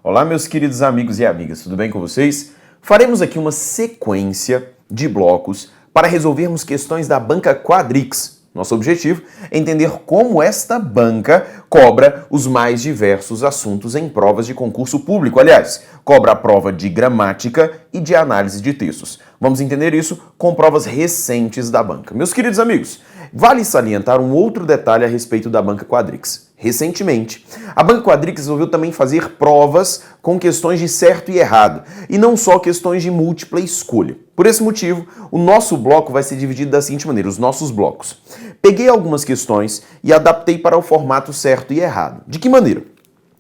Olá, meus queridos amigos e amigas, tudo bem com vocês? Faremos aqui uma sequência de blocos para resolvermos questões da banca Quadrix. Nosso objetivo é entender como esta banca cobra os mais diversos assuntos em provas de concurso público. Aliás, cobra a prova de gramática e de análise de textos. Vamos entender isso com provas recentes da banca. Meus queridos amigos, vale salientar um outro detalhe a respeito da banca Quadrix. Recentemente, a banca Quadrix resolveu também fazer provas com questões de certo e errado, e não só questões de múltipla escolha. Por esse motivo, o nosso bloco vai ser dividido da seguinte maneira, os nossos blocos. Peguei algumas questões e adaptei para o formato certo e errado. De que maneira?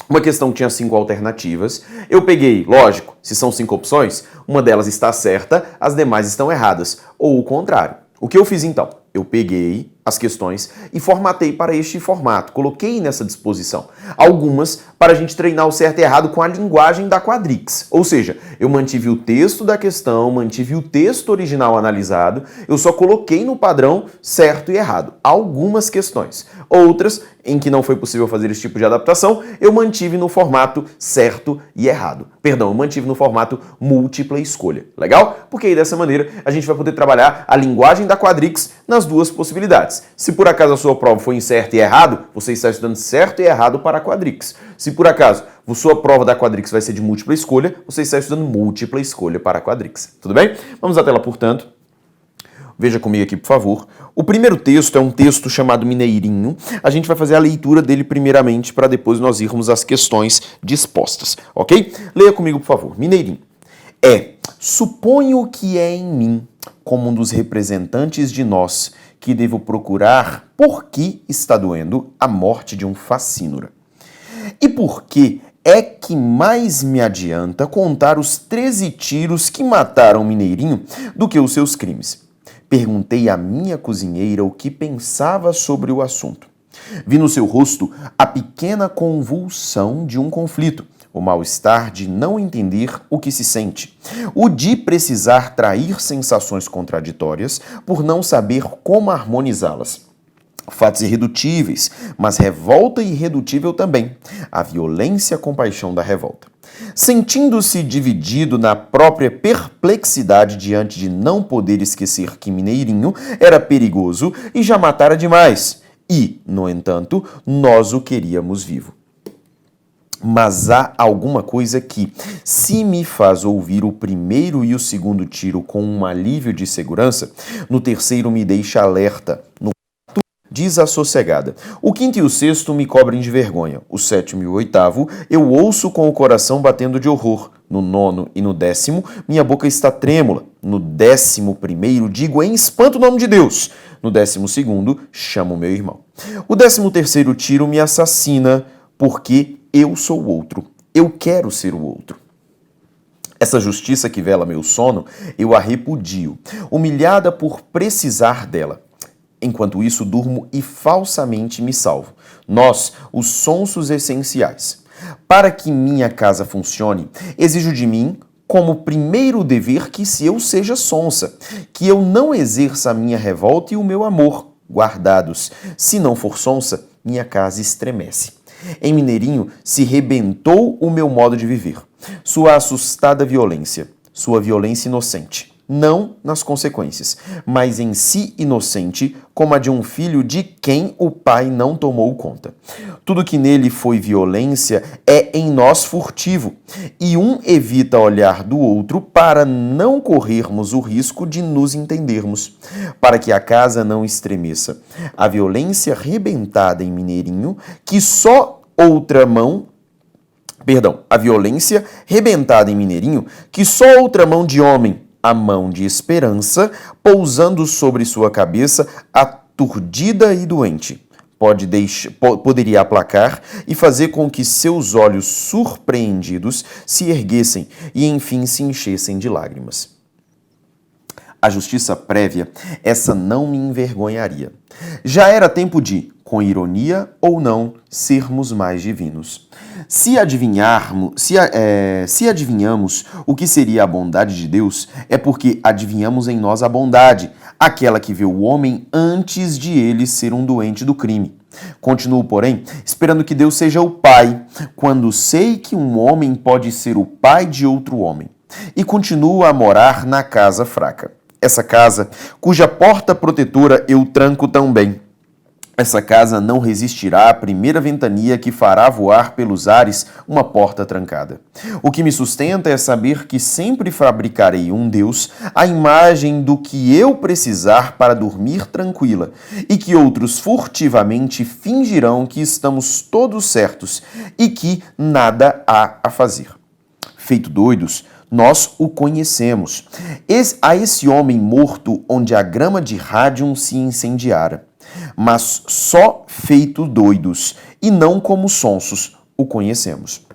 Uma questão que tinha 5 alternativas, eu peguei, lógico, se são 5 opções, uma delas está certa, as demais estão erradas, ou o contrário. O que eu fiz então? Eu peguei as questões e formatei para este formato, coloquei nessa disposição. Algumas para a gente treinar o certo e errado com a linguagem da Quadrix. Ou seja, eu mantive o texto da questão, mantive o texto original analisado, eu só coloquei no padrão certo e errado. Algumas questões. Outras, em que não foi possível fazer esse tipo de adaptação, eu mantive no formato certo e errado. Perdão, eu mantive no formato múltipla escolha. Legal? Porque aí dessa maneira a gente vai poder trabalhar a linguagem da Quadrix nas duas possibilidades. Se por acaso a sua prova foi em certo e errado, você está estudando certo e errado para a Quadrix. Se por acaso a sua prova da Quadrix vai ser de múltipla escolha, você está estudando múltipla escolha para a Quadrix. Tudo bem? Vamos à tela, portanto. Veja comigo aqui, por favor. O primeiro texto é um texto chamado Mineirinho. A gente vai fazer a leitura dele primeiramente para depois nós irmos às questões dispostas, ok? Leia comigo, por favor. Mineirinho. Suponho que é em mim, como um dos representantes de nós, que devo procurar por que está doendo a morte de um facínora. E por que é que mais me adianta contar os 13 tiros que mataram Mineirinho do que os seus crimes? Perguntei à minha cozinheira o que pensava sobre o assunto. Vi no seu rosto a pequena convulsão de um conflito, o mal-estar de não entender o que se sente, o de precisar trair sensações contraditórias por não saber como harmonizá-las. Fatos irredutíveis, mas revolta irredutível também, a violência e a compaixão da revolta. Sentindo-se dividido na própria perplexidade diante de não poder esquecer que Mineirinho era perigoso e já matara demais, e, no entanto, nós o queríamos vivo. Mas há alguma coisa que, se me faz ouvir o primeiro e o segundo tiro com um alívio de segurança, no terceiro me deixa alerta, no quarto desassossegada. O quinto e o sexto me cobrem de vergonha. O sétimo e o oitavo eu ouço com o coração batendo de horror. No nono e no 10º, minha boca está trêmula. No 11º, digo em espanto o nome de Deus. No 12º, chamo meu irmão. O 13º tiro me assassina, porque eu sou o outro. Eu quero ser o outro. Essa justiça que vela meu sono, eu a repudio, humilhada por precisar dela. Enquanto isso, durmo e falsamente me salvo. Nós, os sonsos essenciais. Para que minha casa funcione, exijo de mim, como primeiro dever, que se eu seja sonsa, que eu não exerça a minha revolta e o meu amor, guardados. Se não for sonsa, minha casa estremece. Em Mineirinho se rebentou o meu modo de viver. Sua assustada violência, sua violência inocente. Não nas consequências, mas em si inocente, como a de um filho de quem o pai não tomou conta. Tudo que nele foi violência é em nós furtivo, e um evita olhar do outro para não corrermos o risco de nos entendermos, para que a casa não estremeça. A violência rebentada em Mineirinho, que só outra mão a violência rebentada em Mineirinho, que só outra mão de homem, a mão de esperança, pousando sobre sua cabeça, aturdida e doente, poderia aplacar e fazer com que seus olhos surpreendidos se erguessem e enfim se enchessem de lágrimas. A justiça prévia, essa não me envergonharia. Já era tempo de, com ironia ou não, sermos mais divinos. Se adivinhamos o que seria a bondade de Deus, é porque adivinhamos em nós a bondade, aquela que vê o homem antes de ele ser um doente do crime. Continuo, porém, esperando que Deus seja o pai, quando sei que um homem pode ser o pai de outro homem. E continuo a morar na casa fraca. Essa casa, cuja porta protetora eu tranco tão bem. Essa casa não resistirá à primeira ventania que fará voar pelos ares uma porta trancada. O que me sustenta é saber que sempre fabricarei um Deus à imagem do que eu precisar para dormir tranquila, e que outros furtivamente fingirão que estamos todos certos e que nada há a fazer. Feito doidos, nós o conhecemos. A esse homem morto onde a grama de rádium se incendiara. Mas só feito doidos, e não como sonsos, o conhecemos.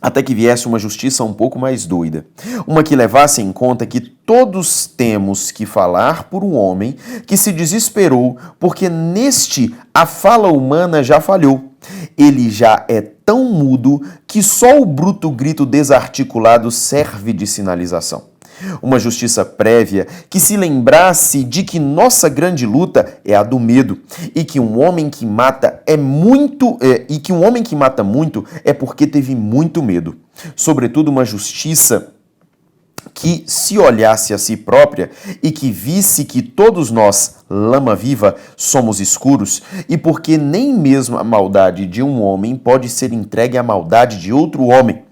Até que viesse uma justiça um pouco mais doida, uma que levasse em conta que todos temos que falar por um homem que se desesperou, porque neste a fala humana já falhou. Ele já é tão mudo que só o bruto grito desarticulado serve de sinalização. Uma justiça prévia que se lembrasse de que nossa grande luta é a do medo e que um homem que mata muito é porque teve muito medo. Sobretudo uma justiça que se olhasse a si própria e que visse que todos nós, lama viva, somos escuros, e porque nem mesmo a maldade de um homem pode ser entregue à maldade de outro homem,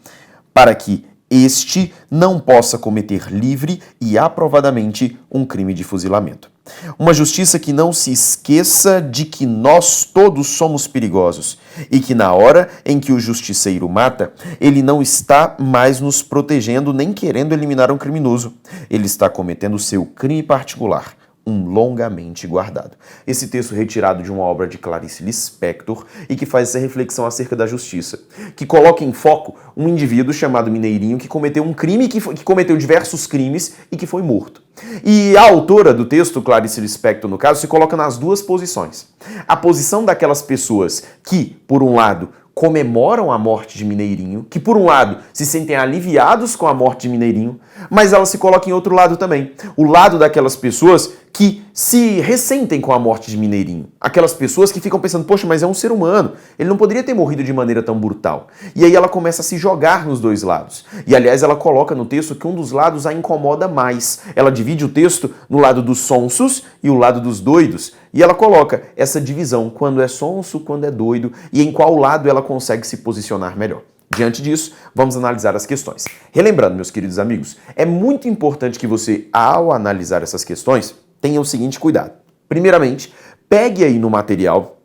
para que este não possa cometer livre e aprovadamente um crime de fuzilamento. Uma justiça que não se esqueça de que nós todos somos perigosos e que na hora em que o justiceiro mata, ele não está mais nos protegendo nem querendo eliminar um criminoso. Ele está cometendo seu crime particular, um longamente guardado. Esse texto retirado de uma obra de Clarice Lispector e que faz essa reflexão acerca da justiça, que coloca em foco um indivíduo chamado Mineirinho que cometeu um crime, que cometeu diversos crimes e que foi morto. E a autora do texto, Clarice Lispector, no caso, se coloca nas duas posições. A posição daquelas pessoas que, por um lado, comemoram a morte de Mineirinho, que por um lado se sentem aliviados com a morte de Mineirinho, mas ela se coloca em outro lado também. O lado daquelas pessoas que se ressentem com a morte de Mineirinho. Aquelas pessoas que ficam pensando, poxa, mas é um ser humano, ele não poderia ter morrido de maneira tão brutal. E aí ela começa a se jogar nos dois lados. E aliás, ela coloca no texto que um dos lados a incomoda mais. Ela divide o texto no lado dos sonsos e o lado dos doidos. E ela coloca essa divisão, quando é sonso, quando é doido, e em qual lado ela consegue se posicionar melhor. Diante disso, vamos analisar as questões. Relembrando, meus queridos amigos, é muito importante que você, ao analisar essas questões, tenha o seguinte cuidado. Primeiramente, pegue aí no material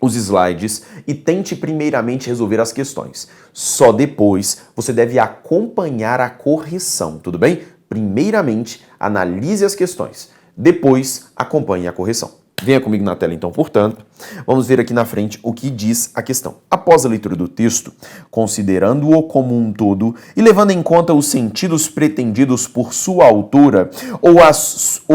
os slides e tente primeiramente resolver as questões. Só depois você deve acompanhar a correção, tudo bem? Primeiramente, analise as questões. Depois, acompanhe a correção. Venha comigo na tela, então, portanto, vamos ver aqui na frente o que diz a questão. Após a leitura do texto, considerando-o como um todo e levando em conta os sentidos pretendidos por sua autora ou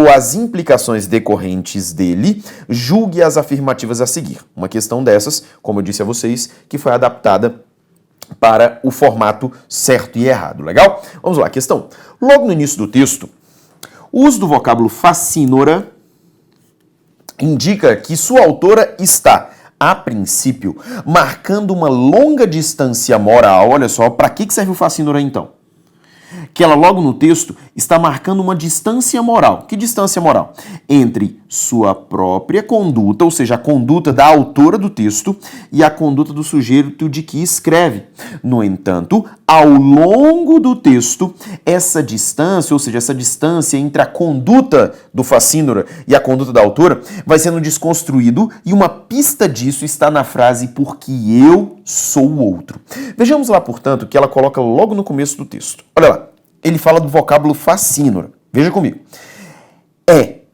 as implicações decorrentes dele, julgue as afirmativas a seguir. Uma questão dessas, como eu disse a vocês, que foi adaptada para o formato certo e errado, legal? Vamos lá, questão. Logo no início do texto, o uso do vocábulo facínora indica que sua autora está, a princípio, marcando uma longa distância moral. Olha só, para que serve o facínora então? Que ela logo no texto está marcando uma distância moral. Que distância moral? Entre sua própria conduta, ou seja, a conduta da autora do texto, e a conduta do sujeito de que escreve. No entanto, ao longo do texto, essa distância, ou seja, essa distância entre a conduta do facínora e a conduta da autora, vai sendo desconstruído, e uma pista disso está na frase porque eu sou o outro. Vejamos lá, portanto, que ela coloca logo no começo do texto. Olha lá, ele fala do vocábulo facínora. Veja comigo.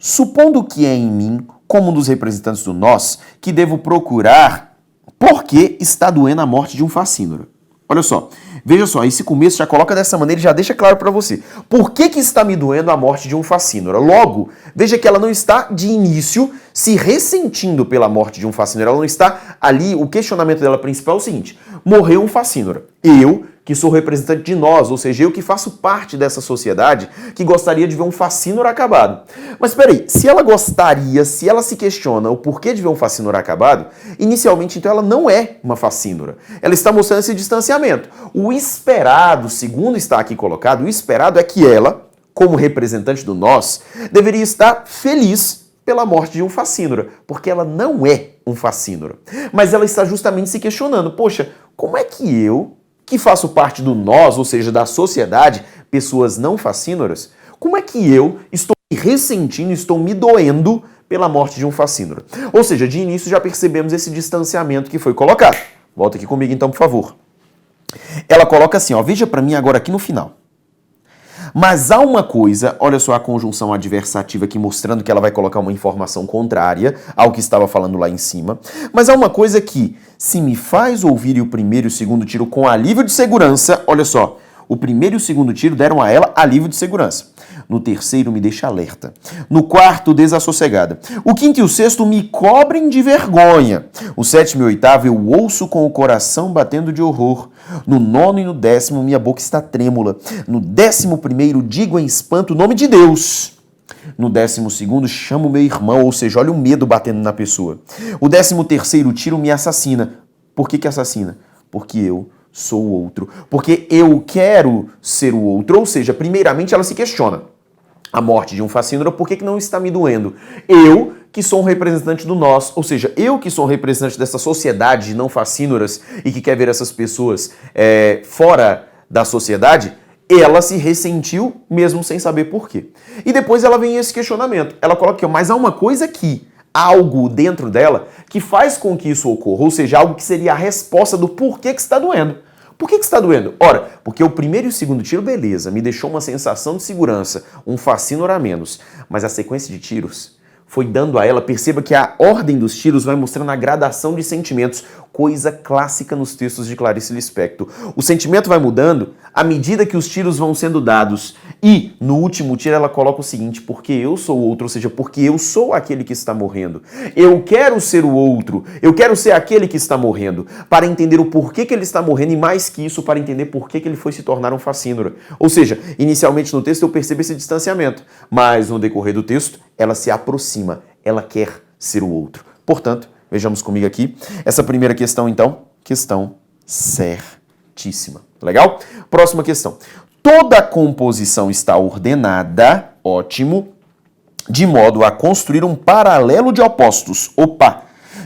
Supondo que é em mim, como um dos representantes do nós, que devo procurar por que está doendo a morte de um facínora. Olha só, veja só, esse começo já coloca dessa maneira e já deixa claro para você. Por que está me doendo a morte de um facínora? Logo, veja que ela não está de início se ressentindo pela morte de um facínora. Ela não está ali, o questionamento dela principal é o seguinte: morreu um facínora. Eu, que sou representante de nós, ou seja, eu que faço parte dessa sociedade que gostaria de ver um facínora acabado. Mas peraí, se ela gostaria, se ela se questiona o porquê de ver um facínora acabado, inicialmente então ela não é uma facínora. Ela está mostrando esse distanciamento. O esperado, segundo está aqui colocado, o esperado é que ela, como representante do nós, deveria estar feliz pela morte de um facínora, porque ela não é um facínora. Mas ela está justamente se questionando, poxa, como é que eu, que faço parte do nós, ou seja, da sociedade, pessoas não facínoras, como é que eu estou me ressentindo, estou me doendo pela morte de um facínora? Ou seja, de início já percebemos esse distanciamento que foi colocado. Volta aqui comigo então, por favor. Ela coloca assim, ó, veja para mim agora aqui no final. Mas há uma coisa, olha só a conjunção adversativa aqui mostrando que ela vai colocar uma informação contrária ao que estava falando lá em cima. Mas há uma coisa que, se me faz ouvir o primeiro e o segundo tiro com alívio de segurança, olha só, o primeiro e o segundo tiro deram a ela alívio de segurança. No terceiro me deixa alerta. No quarto, desassossegada. O quinto e o sexto me cobrem de vergonha. O sétimo e o oitavo eu ouço com o coração batendo de horror. No nono e no décimo minha boca está trêmula. No 11º digo em espanto o nome de Deus. No 12º chamo meu irmão, ou seja, olha o medo batendo na pessoa. O 13º tiro me assassina. Por que assassina? Porque eu sou o outro. Porque eu quero ser o outro. Ou seja, primeiramente ela se questiona. A morte de um facínora, por que não está me doendo? Eu, que sou um representante do nós, ou seja, eu que sou um representante dessa sociedade de não facínoras e que quer ver essas pessoas fora da sociedade, ela se ressentiu mesmo sem saber por quê. E depois ela vem esse questionamento. Ela coloca aqui, mas há uma coisa aqui, algo dentro dela que faz com que isso ocorra, ou seja, algo que seria a resposta do porquê que está doendo. Por que está doendo? Ora, porque o primeiro e o segundo tiro, beleza, me deixou uma sensação de segurança, um facínora a menos, mas a sequência de tiros foi dando a ela, perceba que a ordem dos tiros vai mostrando a gradação de sentimentos, coisa clássica nos textos de Clarice Lispector. O sentimento vai mudando à medida que os tiros vão sendo dados. E no último tiro ela coloca o seguinte, porque eu sou o outro, ou seja, porque eu sou aquele que está morrendo. Eu quero ser o outro, eu quero ser aquele que está morrendo, para entender o porquê que ele está morrendo e mais que isso, para entender por que ele foi se tornar um facínora. Ou seja, inicialmente no texto eu percebo esse distanciamento, mas no decorrer do texto ela se aproxima, ela quer ser o outro. Portanto, vejamos comigo aqui, essa primeira questão então, questão certíssima. Legal? Próxima questão. Toda a composição está ordenada, ótimo, de modo a construir um paralelo de opostos. Opa!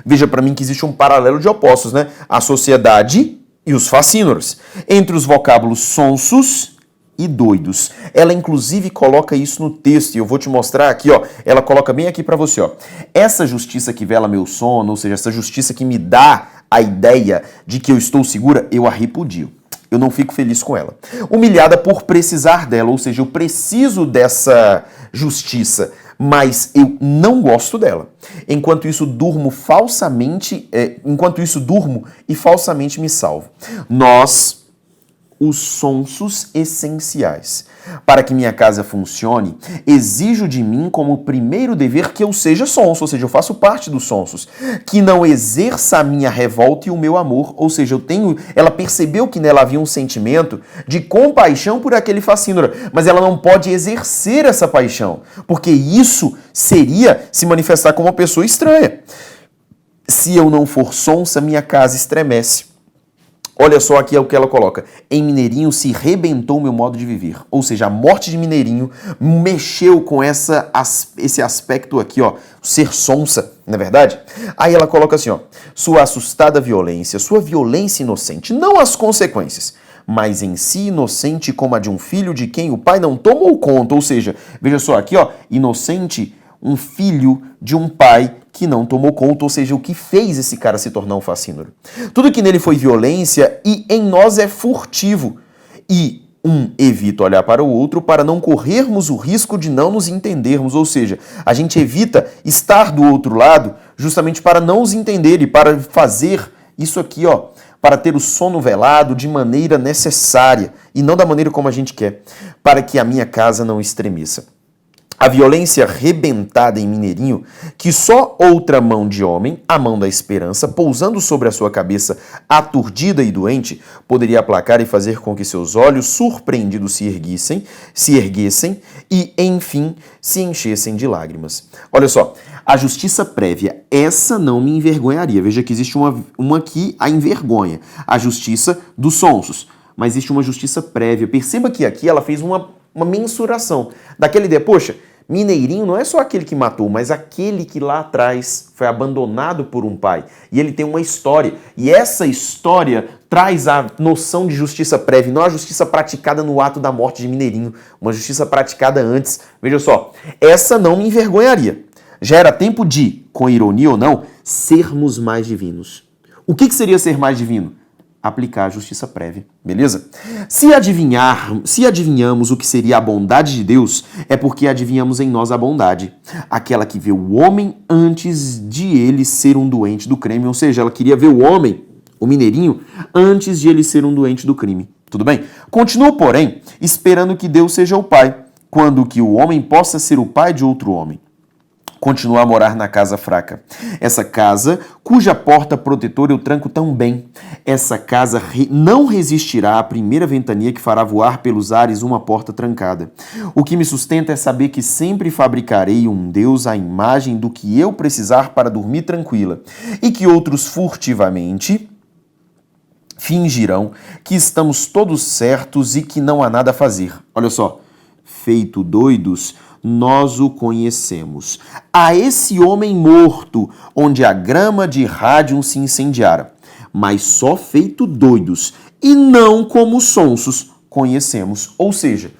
Veja para mim que existe um paralelo de opostos, né? A sociedade e os facínoras. Entre os vocábulos sonsos e doidos. Ela inclusive coloca isso no texto e eu vou te mostrar aqui, ó. Ela coloca bem aqui para você, ó. Essa justiça que vela meu sono, ou seja, essa justiça que me dá a ideia de que eu estou segura, eu a repudio. Eu não fico feliz com ela. Humilhada por precisar dela, ou seja, eu preciso dessa justiça, mas eu não gosto dela. Enquanto isso durmo e falsamente me salvo. Nós, os sonsos essenciais. Para que minha casa funcione, exijo de mim como primeiro dever que eu seja sonso, ou seja, eu faço parte dos sonsos, que não exerça a minha revolta e o meu amor, ou seja, ela percebeu que nela havia um sentimento de compaixão por aquele facínora, mas ela não pode exercer essa paixão, porque isso seria se manifestar como uma pessoa estranha. Se eu não for sonsa, minha casa estremece. Olha só aqui é o que ela coloca. Em Mineirinho se rebentou meu modo de viver. Ou seja, a morte de Mineirinho mexeu com esse aspecto aqui, ó. Ser sonsa, não é verdade? Aí ela coloca assim, ó. Sua assustada violência, sua violência inocente, não as consequências, mas em si inocente como a de um filho de quem o pai não tomou conta. Ou seja, veja só aqui, ó. Inocente, um filho de um pai que não tomou conta, ou seja, o que fez esse cara se tornar um facínora. Tudo que nele foi violência e em nós é furtivo. E evita olhar para o outro para não corrermos o risco de não nos entendermos, ou seja, a gente evita estar do outro lado justamente para não os entender e para fazer isso aqui, ó, para ter o sono velado de maneira necessária e não da maneira como a gente quer, para que a minha casa não estremeça. A violência rebentada em Mineirinho, que só outra mão de homem, a mão da esperança, pousando sobre a sua cabeça aturdida e doente, poderia aplacar e fazer com que seus olhos surpreendidos se erguessem e, enfim, se enchessem de lágrimas. Olha só, a justiça prévia, essa não me envergonharia. Veja que existe uma que a envergonha, a justiça dos sonsos. Mas existe uma justiça prévia. Perceba que aqui ela fez uma mensuração daquela ideia, poxa, Mineirinho não é só aquele que matou, mas aquele que lá atrás foi abandonado por um pai. E ele tem uma história. E essa história traz a noção de justiça prévia, não a justiça praticada no ato da morte de Mineirinho, uma justiça praticada antes. Veja só, essa não me envergonharia. Já era tempo de, com ironia ou não, sermos mais divinos. O que seria ser mais divino? Aplicar a justiça prévia, beleza? Se adivinhamos o que seria a bondade de Deus, é porque adivinhamos em nós a bondade. Aquela que vê o homem antes de ele ser um doente do crime, ou seja, ela queria ver o homem, o Mineirinho, antes de ele ser um doente do crime. Tudo bem? Continuo, porém, esperando que Deus seja o pai, quando que o homem possa ser o pai de outro homem. Continuar a morar na casa fraca. Essa casa, cuja porta protetora eu tranco tão bem. Essa casa não resistirá à primeira ventania que fará voar pelos ares uma porta trancada. O que me sustenta é saber que sempre fabricarei um Deus à imagem do que eu precisar para dormir tranquila, e que outros furtivamente fingirão que estamos todos certos e que não há nada a fazer. Olha só, feito doidos, nós o conhecemos. A esse homem morto, onde a grama de rádio se incendiara, mas só feito doidos, e não como sonsos, conhecemos. Ou seja,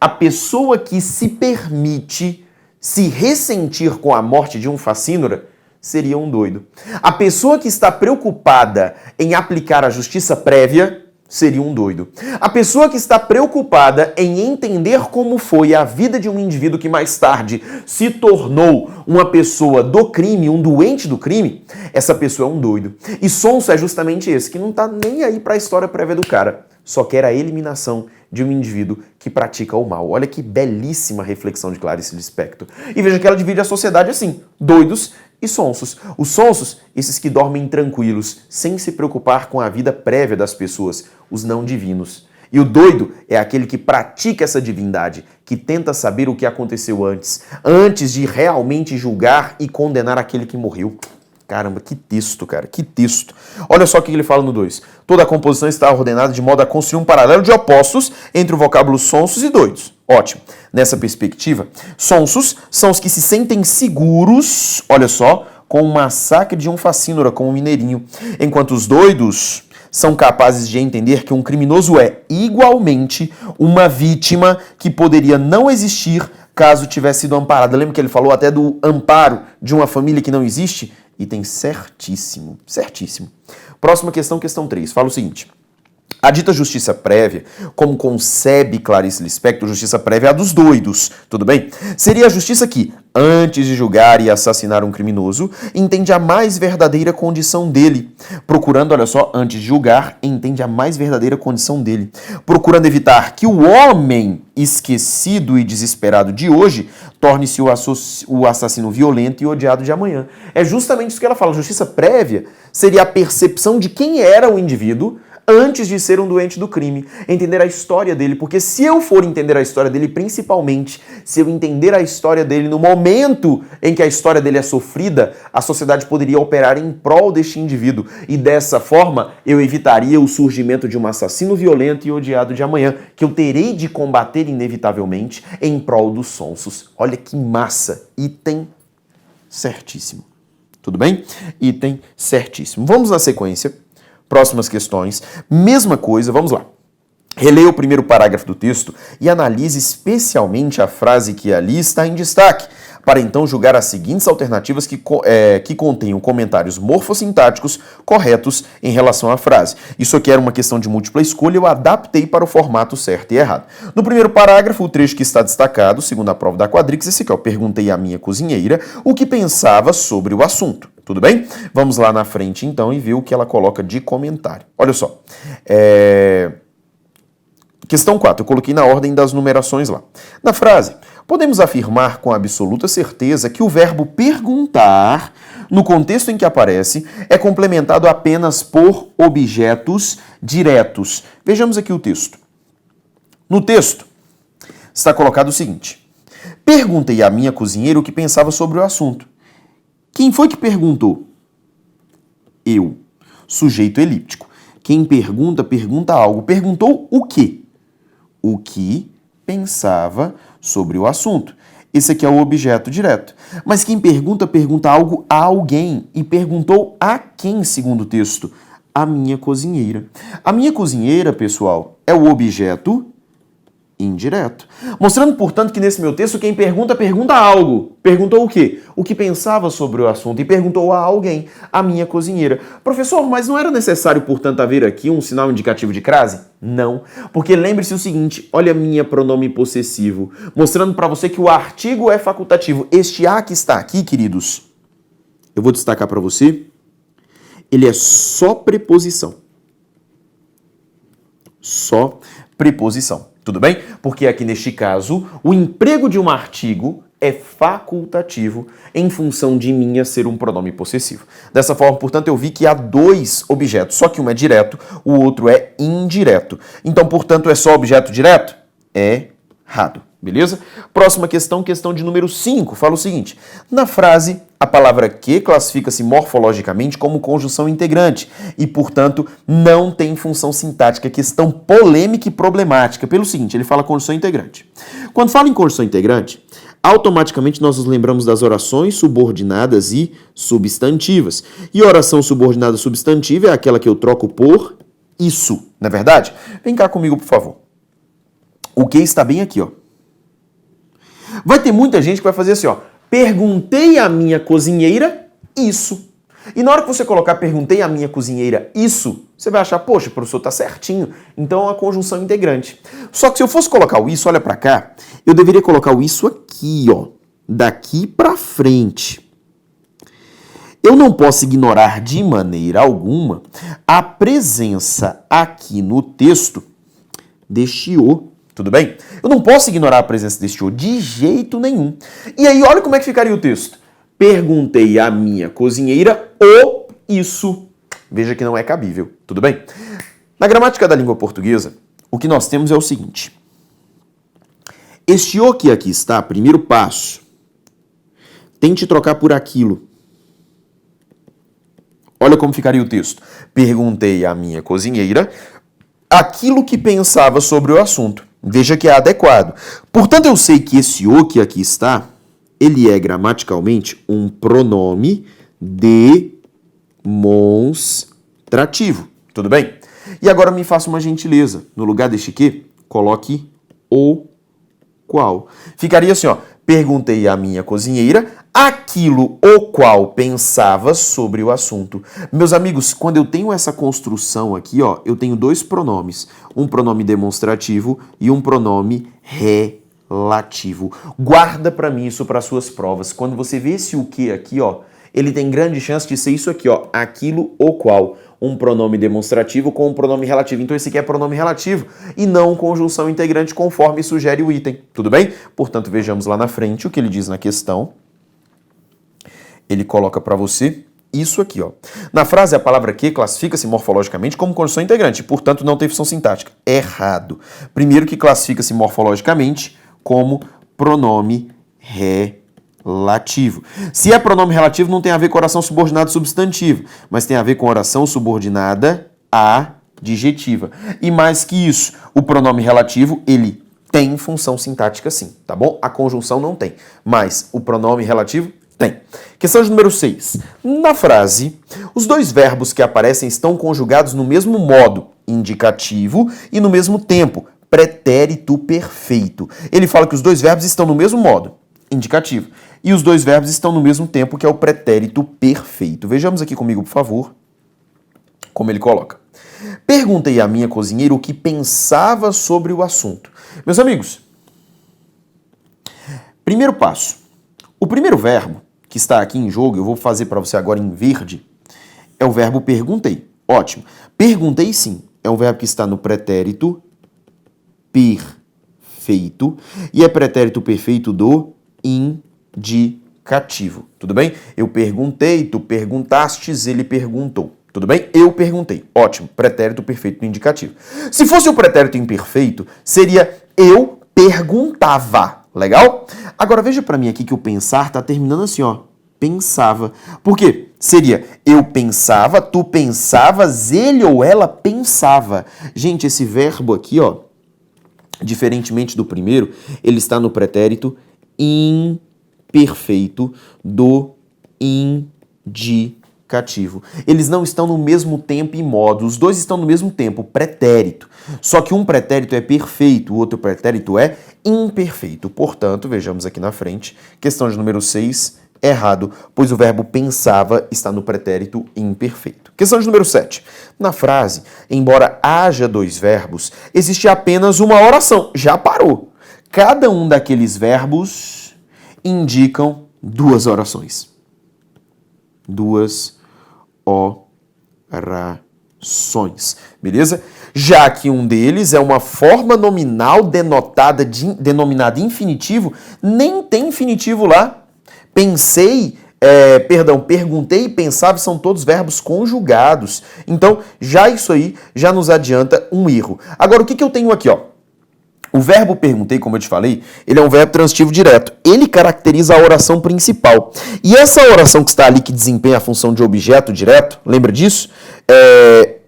a pessoa que se permite se ressentir com a morte de um facínora seria um doido. A pessoa que está preocupada em aplicar a justiça prévia seria um doido. A pessoa que está preocupada em entender como foi a vida de um indivíduo que mais tarde se tornou uma pessoa do crime, um doente do crime, essa pessoa é um doido. E sonso é justamente esse, que não está nem aí para a história prévia do cara, só quer a eliminação de um indivíduo que pratica o mal. Olha que belíssima reflexão de Clarice Lispector. E veja que ela divide a sociedade assim, doidos e sonsos. Os sonsos, esses que dormem tranquilos, sem se preocupar com a vida prévia das pessoas, os não divinos. E o doido é aquele que pratica essa divindade, que tenta saber o que aconteceu antes de realmente julgar e condenar aquele que morreu. Caramba, que texto, cara, que texto. Olha só o que ele fala no 2. Toda a composição está ordenada de modo a construir um paralelo de opostos entre o vocábulo sonsos e doidos. Ótimo. Nessa perspectiva, sonsos são os que se sentem seguros, olha só, com o massacre de um facínora, com um mineirinho, enquanto os doidos são capazes de entender que um criminoso é igualmente uma vítima que poderia não existir caso tivesse sido amparada. Lembra que ele falou até do amparo de uma família que não existe? E tem certíssimo, certíssimo. Próxima questão, questão 3. Fala o seguinte. A dita justiça prévia, como concebe Clarice Lispector, justiça prévia é a dos doidos, tudo bem? Seria a justiça que, antes de julgar e assassinar um criminoso, entende a mais verdadeira condição dele. Procurando, olha só, antes de julgar, entende a mais verdadeira condição dele. Procurando evitar que o homem esquecido e desesperado de hoje torne-se o assassino violento e odiado de amanhã. É justamente isso que ela fala. Justiça prévia seria a percepção de quem era o indivíduo antes de ser um doente do crime, entender a história dele, porque se eu for entender a história dele, principalmente se eu entender a história dele no momento em que a história dele é sofrida, a sociedade poderia operar em prol deste indivíduo e dessa forma eu evitaria o surgimento de um assassino violento e odiado de amanhã, que eu terei de combater inevitavelmente em prol dos sonsos. Olha que massa! Item certíssimo. Tudo bem? Item certíssimo. Vamos na sequência. Próximas questões, mesma coisa, vamos lá. Releia o primeiro parágrafo do texto e analise especialmente a frase que ali está em destaque, para então julgar as seguintes alternativas que contenham comentários morfossintáticos corretos em relação à frase. Isso aqui era uma questão de múltipla escolha, eu adaptei para o formato certo e errado. No primeiro parágrafo, o trecho que está destacado, segundo a prova da Quadrix, esse aqui, eu perguntei à minha cozinheira o que pensava sobre o assunto. Tudo bem? Vamos lá na frente, então, e ver o que ela coloca de comentário. Olha só. Questão 4, eu coloquei na ordem das numerações lá. Na frase, podemos afirmar com absoluta certeza que o verbo perguntar, no contexto em que aparece, é complementado apenas por objetos diretos. Vejamos aqui o texto. No texto, está colocado o seguinte: perguntei à minha cozinheira o que pensava sobre o assunto. Quem foi que perguntou? Eu. Sujeito elíptico. Quem pergunta, pergunta algo. Perguntou o quê? O que pensava sobre o assunto. Esse aqui é o objeto direto. Mas quem pergunta, pergunta algo a alguém. E perguntou a quem, segundo o texto? A minha cozinheira. A minha cozinheira, pessoal, é o objeto indireto. Mostrando, portanto, que nesse meu texto, quem pergunta, pergunta algo. Perguntou o quê? O que pensava sobre o assunto e perguntou a alguém, a minha cozinheira. Professor, mas não era necessário, portanto, haver aqui um sinal indicativo de crase? Não, porque lembre-se o seguinte, olha minha pronome possessivo, mostrando para você que o artigo é facultativo. Este a que está aqui, queridos, eu vou destacar para você, ele é só preposição. Só preposição. Tudo bem? Porque aqui neste caso, o emprego de um artigo é facultativo em função de minha ser um pronome possessivo. Dessa forma, portanto, eu vi que há dois objetos, só que um é direto, o outro é indireto. Então, portanto, é só objeto direto? É errado. Beleza? Próxima questão, questão de número 5, fala o seguinte: na frase, a palavra que classifica-se morfologicamente como conjunção integrante e, portanto, não tem função sintática. Questão polêmica e problemática. Pelo seguinte, ele fala conjunção integrante. Quando fala em conjunção integrante, automaticamente nós nos lembramos das orações subordinadas e substantivas. E oração subordinada substantiva é aquela que eu troco por isso, não é verdade? Vem cá comigo, por favor. O que está bem aqui, ó. Vai ter muita gente que vai fazer assim, ó. Perguntei à minha cozinheira isso. E na hora que você colocar perguntei à minha cozinheira isso, você vai achar, poxa, professor, tá certinho. Então é uma conjunção integrante. Só que se eu fosse colocar o isso, olha pra cá, eu deveria colocar o isso aqui, ó. Daqui pra frente. Eu não posso ignorar de maneira alguma a presença aqui no texto deste o. Tudo bem? Eu não posso ignorar a presença deste o de jeito nenhum. E aí, olha como é que ficaria o texto. Perguntei à minha cozinheira o isso. Veja que não é cabível. Tudo bem? Na gramática da língua portuguesa, o que nós temos é o seguinte. Este o que aqui está, primeiro passo, tente trocar por aquilo. Olha como ficaria o texto. Perguntei à minha cozinheira aquilo que pensava sobre o assunto. Veja que é adequado. Portanto, eu sei que esse o que aqui está, ele é gramaticalmente um pronome demonstrativo. Tudo bem? E agora me faça uma gentileza. No lugar deste que, coloque o qual. Ficaria assim, ó. Perguntei à minha cozinheira aquilo o qual pensava sobre o assunto. Meus amigos, quando eu tenho essa construção aqui, ó, eu tenho dois pronomes. Um pronome demonstrativo e um pronome relativo. Guarda para mim isso para suas provas. Quando você vê esse o que aqui, ó, ele tem grande chance de ser isso aqui, ó, aquilo o qual. Um pronome demonstrativo com um pronome relativo. Então esse aqui é pronome relativo e não conjunção integrante conforme sugere o item. Tudo bem? Portanto, vejamos lá na frente o que ele diz na questão. Ele coloca para você isso aqui, ó. Na frase, a palavra que classifica-se morfologicamente como conjunção integrante, portanto, não tem função sintática. Errado. Primeiro que classifica-se morfologicamente como pronome relativo. Se é pronome relativo, não tem a ver com oração subordinada substantiva, mas tem a ver com oração subordinada adjetiva. E mais que isso, o pronome relativo, ele tem função sintática sim, tá bom? A conjunção não tem, mas o pronome relativo tem. Questão de número 6. Na frase, os dois verbos que aparecem estão conjugados no mesmo modo, indicativo, e no mesmo tempo, pretérito perfeito. Ele fala que os dois verbos estão no mesmo modo, indicativo, e os dois verbos estão no mesmo tempo, que é o pretérito perfeito. Vejamos aqui comigo, por favor, como ele coloca. Perguntei à minha cozinheira o que pensava sobre o assunto. Meus amigos, primeiro passo. O primeiro verbo que está aqui em jogo, eu vou fazer para você agora em verde, é o verbo perguntei. Ótimo. Perguntei sim, é um verbo que está no pretérito perfeito. perfeito e é pretérito perfeito do indicativo. Tudo bem? Eu perguntei, tu perguntastes, ele perguntou. Tudo bem? Eu perguntei. Ótimo. Pretérito perfeito do indicativo. Se fosse o pretérito imperfeito, seria eu perguntava. Legal? Agora veja pra mim aqui que o pensar tá terminando assim, ó. Pensava. Por quê? Seria eu pensava, tu pensavas, ele ou ela pensava. Gente, esse verbo aqui, ó, diferentemente do primeiro, ele está no pretérito imperfeito do indicativo. Eles não estão no mesmo tempo e modo. Os dois estão no mesmo tempo, pretérito. Só que um pretérito é perfeito, o outro pretérito é imperfeito. Portanto, vejamos aqui na frente, questão de número 6, errado, pois o verbo pensava está no pretérito imperfeito. Questão de número 7. Na frase, embora haja dois verbos, existe apenas uma oração. Já parou. Cada um daqueles verbos indicam duas orações. Duas orações. Beleza? Já que um deles é uma forma nominal denominada infinitivo, nem tem infinitivo lá. Perguntei e pensava são todos verbos conjugados. Então, já isso aí já nos adianta um erro. Agora, o que eu tenho aqui, ó? O verbo perguntei, como eu te falei, ele é um verbo transitivo direto. Ele caracteriza a oração principal. E essa oração que está ali, que desempenha a função de objeto direto, lembra disso?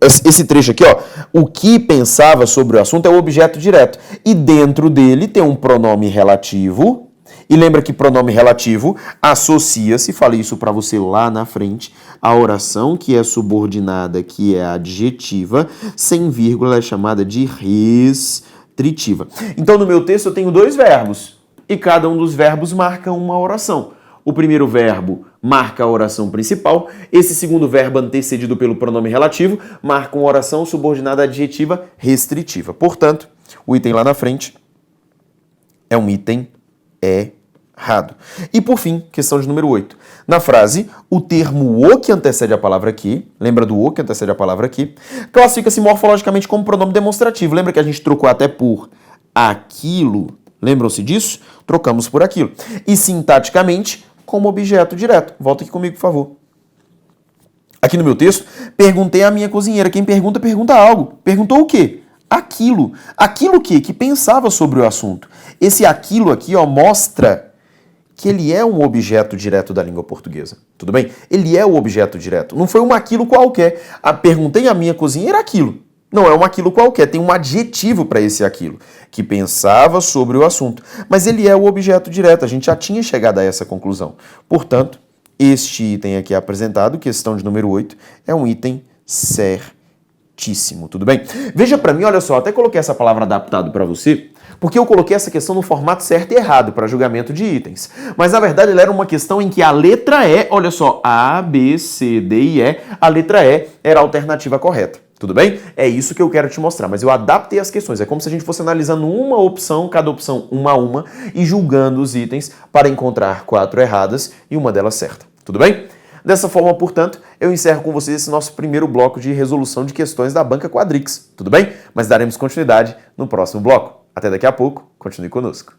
Esse trecho aqui, ó. O que pensava sobre o assunto é o objeto direto. E dentro dele tem um pronome relativo. E lembra que pronome relativo associa-se, falei isso para você lá na frente, a oração que é subordinada, que é adjetiva, sem vírgula, é chamada de restritiva. Então, no meu texto, eu tenho dois verbos, e cada um dos verbos marca uma oração. O primeiro verbo marca a oração principal, esse segundo verbo, antecedido pelo pronome relativo, marca uma oração subordinada adjetiva restritiva. Portanto, o item lá na frente é um item errado. E por fim, questão de número 8. Na frase, o termo o que antecede a palavra aqui, lembra do o que antecede a palavra aqui, classifica-se morfologicamente como pronome demonstrativo. Lembra que a gente trocou até por aquilo? Lembram-se disso? Trocamos por aquilo. E sintaticamente, como objeto direto. Volta aqui comigo, por favor. Aqui no meu texto, perguntei à minha cozinheira. Quem pergunta, pergunta algo. Perguntou o quê? Aquilo. Aquilo que pensava sobre o assunto. Esse aquilo aqui, ó, mostra que ele é um objeto direto da língua portuguesa. Tudo bem? Ele é o objeto direto. Não foi um aquilo qualquer. Perguntei à minha cozinheira aquilo. Não é um aquilo qualquer. Tem um adjetivo para esse aquilo, que pensava sobre o assunto. Mas ele é o objeto direto. A gente já tinha chegado a essa conclusão. Portanto, este item aqui apresentado, questão de número 8, é um item certíssimo. Tudo bem? Veja para mim, olha só, até coloquei essa palavra adaptado para você, porque eu coloquei essa questão no formato certo e errado para julgamento de itens. Mas, na verdade, ela era uma questão em que a letra E, olha só, A, B, C, D e E, a letra E era a alternativa correta. Tudo bem? É isso que eu quero te mostrar, mas eu adaptei as questões. É como se a gente fosse analisando uma opção, cada opção uma a uma, e julgando os itens para encontrar 4 erradas e uma delas certa. Tudo bem? Dessa forma, portanto, eu encerro com vocês esse nosso primeiro bloco de resolução de questões da Banca Quadrix. Tudo bem? Mas daremos continuidade no próximo bloco. Até daqui a pouco. Continue conosco.